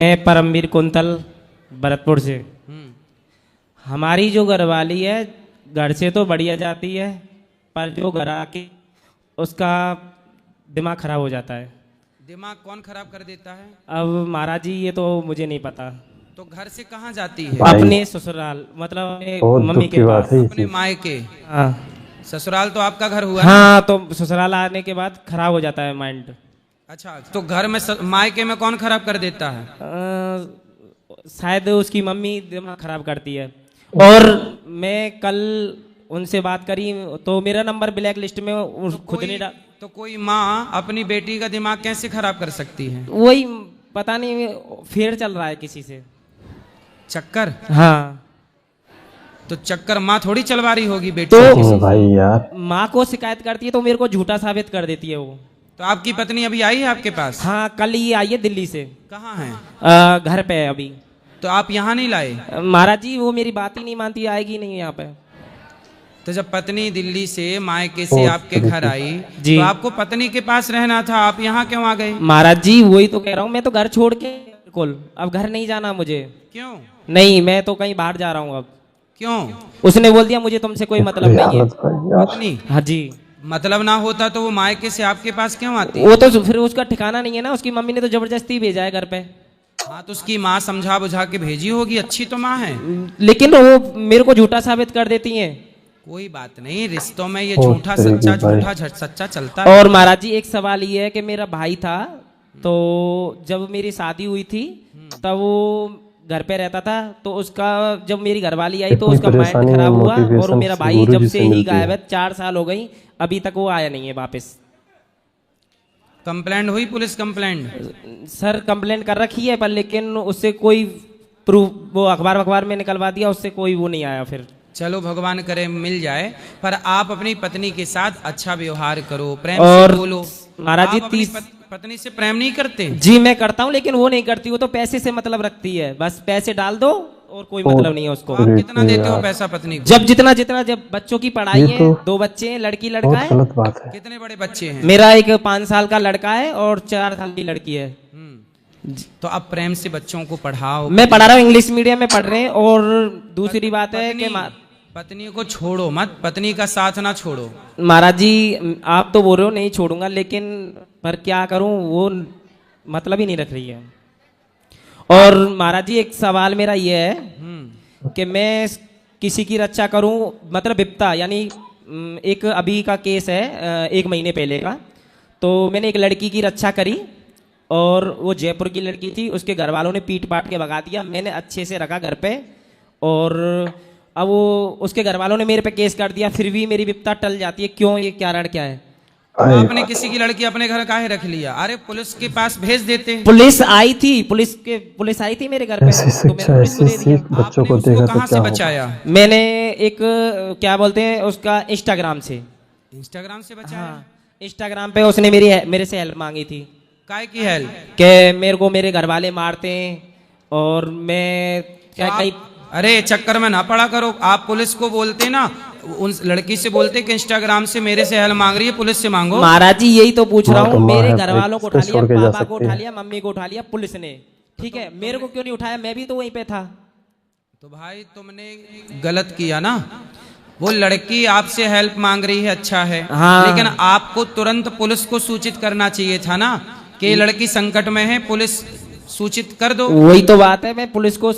मैं परमवीर कुंतल भरतपुर से। हमारी जो घरवाली है घर से तो बढ़िया जाती है, पर जो घर आके उसका दिमाग खराब हो जाता है। दिमाग कौन खराब कर देता है? अब महाराज जी ये तो मुझे नहीं पता। तो घर से कहाँ जाती है? अपने ससुराल, मतलब अपने बहुत मम्मी दुख के की बात पास। है। अपने मायके। हाँ ससुराल तो आपका घर हुआ ना? हाँ, तो ससुराल आने के बाद खराब हो जाता है माइंड। अच्छा, तो घर में मायके में कौन खराब कर देता है? शायद उसकी मम्मी दिमाग खराब करती है। और मैं कल उनसे बात करी तो मेरा नंबर ब्लैक लिस्ट में खुद नहीं डाल। तो कोई माँ अपनी बेटी का दिमाग कैसे खराब कर सकती है? वही पता नहीं, फेर चल रहा है किसी से। चक्कर? हाँ, तो चक्कर माँ थोड़ी चलवा रही होगी बेटी तो से किसी से। भाई यार, माँ को शिकायत करती है तो मेरे को झूठा साबित कर देती है वो। तो आपकी पत्नी अभी आई है आपके पास? हाँ, कल ही आई है दिल्ली से। कहाँ है? घर पे है अभी। तो आप यहाँ नहीं लाए? महाराज जी वो मेरी बात ही नहीं मानती, आएगी नहीं यहाँ पे। तो जब पत्नी दिल्ली से मायके से आपके घर आई जी। तो आपको पत्नी के पास रहना था, आप यहाँ क्यों आ गए? महाराज जी वही तो कह रहा हूँ, मैं तो घर छोड़ के बिल्कुल अब घर नहीं जाना मुझे। क्यों? नहीं, मैं तो कहीं बाहर जा रहा हूँ अब। क्यों? उसने बोल दिया मुझे तुमसे कोई मतलब नहीं है। हालत भाई यार। पत्नी हाँ जी। मतलब ना होता तो वो मायके से आपके पास क्यों आती? वो तो फिर उसका ठिकाना नहीं है ना, उसकी मम्मी ने तो जबरदस्ती भेजा है घर पे। हाँ, तो उसकी माँ समझा बुझा के भेजी होगी, अच्छी तो माँ है। लेकिन वो मेरे को झूठा साबित कर देती हैं। कोई बात नहीं, रिश्तों में ये ओ झूठा तेरी सच्चा भाई। झूठा सच्चा चलता है। और महाराज जी एक सवाल ये है कि मेरा भाई था, तो जब मेरी शादी हुई थी तब वो घर पे रहता था, तो उसका जब मेरी घरवाली आई तो इतनी उसका माइंड परेशानी खराब और हुआ। और motivation मेरा भाई गुरु जब जी से से ही मिलती गायब है। है, 4 साल हो गई, अभी तक वो आया नहीं है वापस। कंप्लेंट हुई? Police complaint? सर कंप्लेंट कर रखी है, पर लेकिन उससे कोई प्रूफ, वो अखबार में निकलवा दिया, उससे कोई वो नहीं आया फिर। चलो भगवान करे मिल जाए, पर आप अपनी पत्नी के साथ अच्छा व्यवहार करो, प्रेम और से बोलो। महाराज जी आप अपनी 30 पत्नी से प्रेम नहीं करते? जी मैं करता हूँ, लेकिन वो नहीं करती। वो तो पैसे से मतलब रखती है, बस पैसे डाल दो और कोई मतलब नहीं है उसको। आप कितना देते हो पैसा पत्नी को? जब जितना जितना, जब बच्चों की पढ़ाई ये है, तो 2 बच्चे हैं, लड़की लड़का बहुत है। गलत बात है। कितने बड़े बच्चे हैं? मेरा एक 5 साल का लड़का है और 4 साल की लड़की है। तो आप प्रेम से बच्चों को पढ़ाओ। मैं पढ़ा रहा हूँ, इंग्लिश मीडियम में पढ़ रहे हैं। और दूसरी बात है कि पत्नी को छोड़ो मत, पत्नी का साथ ना छोड़ो। महाराज जी आप तो बोल रहे हो नहीं छोड़ूंगा, लेकिन पर क्या करूं, वो मतलब ही नहीं रख रही है। और महाराज जी एक सवाल मेरा ये है कि मैं किसी की रक्षा करूं, मतलब विपता, यानी एक अभी का केस है 1 महीने पहले का। तो मैंने एक लड़की की रक्षा करी और वो जयपुर की लड़की थी, उसके घर वालों ने पीट पाट के भगा दिया। मैंने अच्छे से रखा घर पे, और अब वो उसके घर वालों ने मेरे पे केस कर दिया, फिर भी मेरी विपता टल जाती है। क्यों, ये कारण क्या है? तो आपने किसी की लड़की अपने घर काहे रख लिया? अरे पुलिस के पास भेज देते। पुलिस आई थी, पुलिस आई थी मेरे घर पे, ऐसी तो मैंने शिक्षा, पुलिस को ऐसी दे दिया। सीख बच्चों आपने को उसको देगा तो कहाँ से क्या होगा। बचाया? मैंने एक क्या बोलते हैं उसका, इंस्टाग्राम से। इंस्टाग्राम से बचाया? हाँ, इंस्टाग्राम पे उसने मेरे से हेल्प मांगी थी काय की हेल्प? कि मेरे को मेरे घर वाले मारते हैं और मैं क्या कहीं। अरे चक्कर में ना पड़ा करो। आप पुलिस को बोलते ना, उन लड़की से बोलते कि इंस्टाग्राम से मेरे से हेल्प मांग रही है, पुलिस से मांगो। महाराज जी यही तो पूछ रहा माँ तो हूँ, माँ मेरे है घर भाई, वालों को किस पे उठा लिया, छोड़ के जा पापा को सकती उठा है। लिया, मम्मी को उठा लिया पुलिस ने, ठीक है। मेरे को क्यों नहीं उठाया? मैं भी तो वहीं पे था। तो भाई तुमने गलत किया ना। वो लड़की आपसे हेल्प मांग रही है, अच्छा है। हाँ। लेकिन आपको तुरंत पुलिस को सूचित करना चाहिए था ना कि ये लड़की संकट में है, पुलिस सूचित कर दो। वही तो बात है, मैं पुलिस को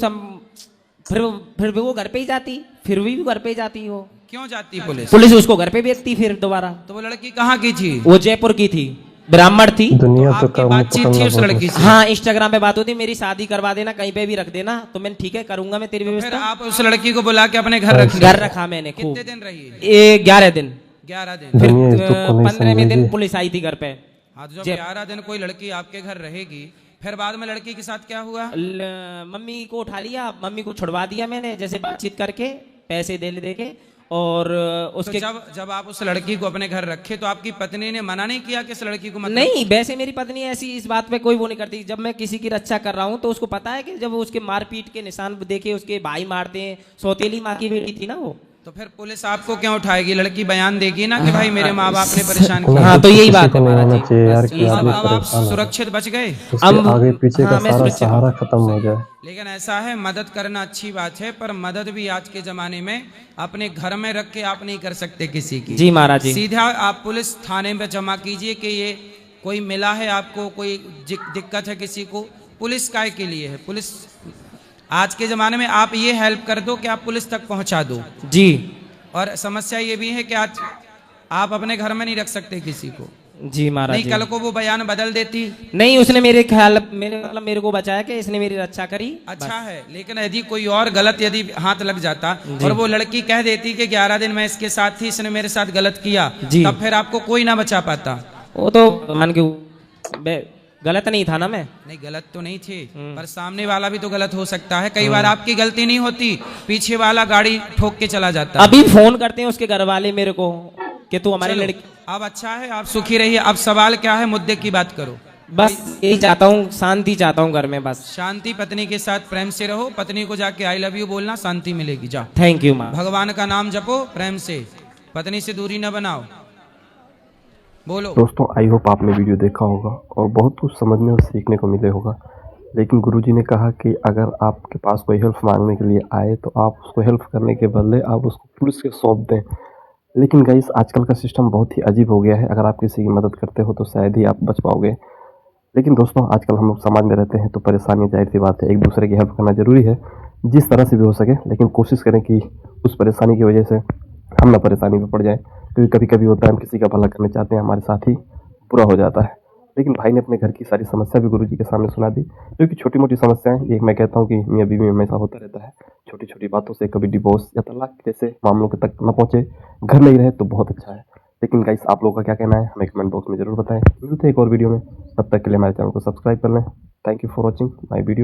फिर भी वो घर पे ही जाती, फिर भी घर पे ही जाती वो। क्यों जाती पुलिस? पुलिस उसको घर पे भेजती फिर दोबारा। तो वो लड़की कहाँ की थी? वो जयपुर की थी, ब्राह्मण थी। दुनिया तो आपकी काम बातचीत थी उस लड़की से? हाँ, इंस्टाग्राम पे बात होती, मेरी शादी करवा देना, कहीं पे भी रख देना। तो मैंने ठीक है करूंगा मैं तेरी फिर व्यवस्था। आप उस लड़की को बुला के अपने घर रख लिया? घर रखा मैंने खूब। कितने दिन रही? ये 11 दिन। 11 दिन। फिर दुनिया इस दुख को नहीं 15वें दिन समझेगी। पुलिस आई थी घर पे। हाँ, तो जब 11 दिन कोई लड़की आपके घर रहेगी, फिर बाद में लड़की के साथ क्या हुआ? मम्मी को उठा लिया, मम्मी को छुड़वा दिया मैंने, जैसे बातचीत करके, पैसे दे के। और तो उसके जब आप उस लड़की को अपने घर रखे तो आपकी पत्नी ने मना नहीं किया कि इस लड़की को मत? नहीं, वैसे मेरी पत्नी ऐसी इस बात पे कोई वो नहीं करती। जब मैं किसी की रक्षा कर रहा हूँ तो उसको पता है कि जब उसके मारपीट के निशान देखे, उसके भाई मारते हैं, सौतेली माँ की बेटी थी ना वो, तो फिर पुलिस आपको क्यों उठाएगी? लड़की बयान देगी ना कि भाई मेरे माँ बाप ने परेशान किया। हाँ तो यही किसी बात को है नहीं महाराज होना जी, चाहिए यार बस कि यही आदमी अब आप परेशान हो, सुरक्षित बच गए। उसके अब आगे पीछे हाँ का मैं सारा सुरक्षित सहारा खत्म हो जाए। लेकिन ऐसा है, मदद करना अच्छी बात है, पर मदद भी आज के जमाने में अपने घर में रख के आप नहीं कर सकते किसी की। जी महाराज जी। सीधा आप पुलिस थाने में जमा कीजिए कि ये कोई मिला है आपको, कोई दिक्कत है किसी को, पुलिस काय के लिए है। पुलिस आज के ज़माने में आप ये हेल्प कर दो कि आप पुलिस तक पहुंचा दो। जी और समस्या ये भी है कि आज आप अपने घर में नहीं रख सकते किसी को। जी महाराज नहीं जी। कल को वो बयान बदल देती। नहीं उसने मेरे ख्याल मेरे को बचाया कि इसने मेरी रक्षा करी। अच्छा है, लेकिन यदि कोई और गलत यदि हाथ लग जाता और वो लड़की कह देती कि 11 दिन मैं इसके साथ थी, इसने मेरे साथ गलत किया, जी। तब फिर आपको कोई ना बचा पाता। वो तो मान के गलत नहीं था ना मैं। नहीं गलत तो नहीं थे, पर सामने वाला भी तो गलत हो सकता है। कई बार आपकी गलती नहीं होती, पीछे वाला गाड़ी ठोक के चला जाता है। अभी फोन करते हैं उसके घर वाले मेरे को कि तू हमारी चलो, लड़की। अब अच्छा है, आप सुखी रहिए। अब सवाल क्या है, मुद्दे की बात करो। बस यही चाहता हूँ, शांति चाहता हूँ घर में बस। शांति, पत्नी के साथ प्रेम से रहो। पत्नी को जाके आई लव यू बोलना, शांति मिलेगी। जाओ, थैंक यू माँ। भगवान का नाम जपो प्रेम से, पत्नी से दूरी न बनाओ। बोलो। दोस्तों आई होप आपने वीडियो देखा होगा और बहुत कुछ समझने और सीखने को मिले होगा। लेकिन गुरुजी ने कहा कि अगर आपके पास कोई हेल्प मांगने के लिए आए तो आप उसको हेल्प करने के बदले आप उसको पुलिस के सौंप दें। लेकिन गाइस आजकल का सिस्टम बहुत ही अजीब हो गया है। अगर आप किसी की मदद करते हो तो शायद ही आप बच पाओगे। लेकिन दोस्तों आजकल हम लोग समाज में रहते हैं तो परेशानी जाहिर सी बात है, एक दूसरे की हेल्प करना ज़रूरी है जिस तरह से भी हो सके। लेकिन कोशिश करें कि उस परेशानी की वजह से हम ना परेशानी में पड़ जाए, क्योंकि कभी कभी होता है हम किसी का भला करने चाहते हैं, हमारे साथ ही बुरा हो जाता है। लेकिन भाई ने अपने घर की सारी समस्या भी गुरुजी के सामने सुना दी, क्योंकि छोटी मोटी समस्याएं, ये मैं कहता हूँ कि मियाँ बीवी में हमेशा होता रहता है। छोटी छोटी बातों से कभी डिवोर्स या तलाक जैसे मामलों के तक न पहुँचे, घर नहीं रहे तो बहुत अच्छा है। लेकिन गाइस आप लोगों का क्या कहना है हमें कमेंट बॉक्स में जरूर बताएं। मिलते हैं एक और वीडियो में, तब तक के लिए हमारे चैनल को सब्सक्राइब कर लें। Thank you for watching my video.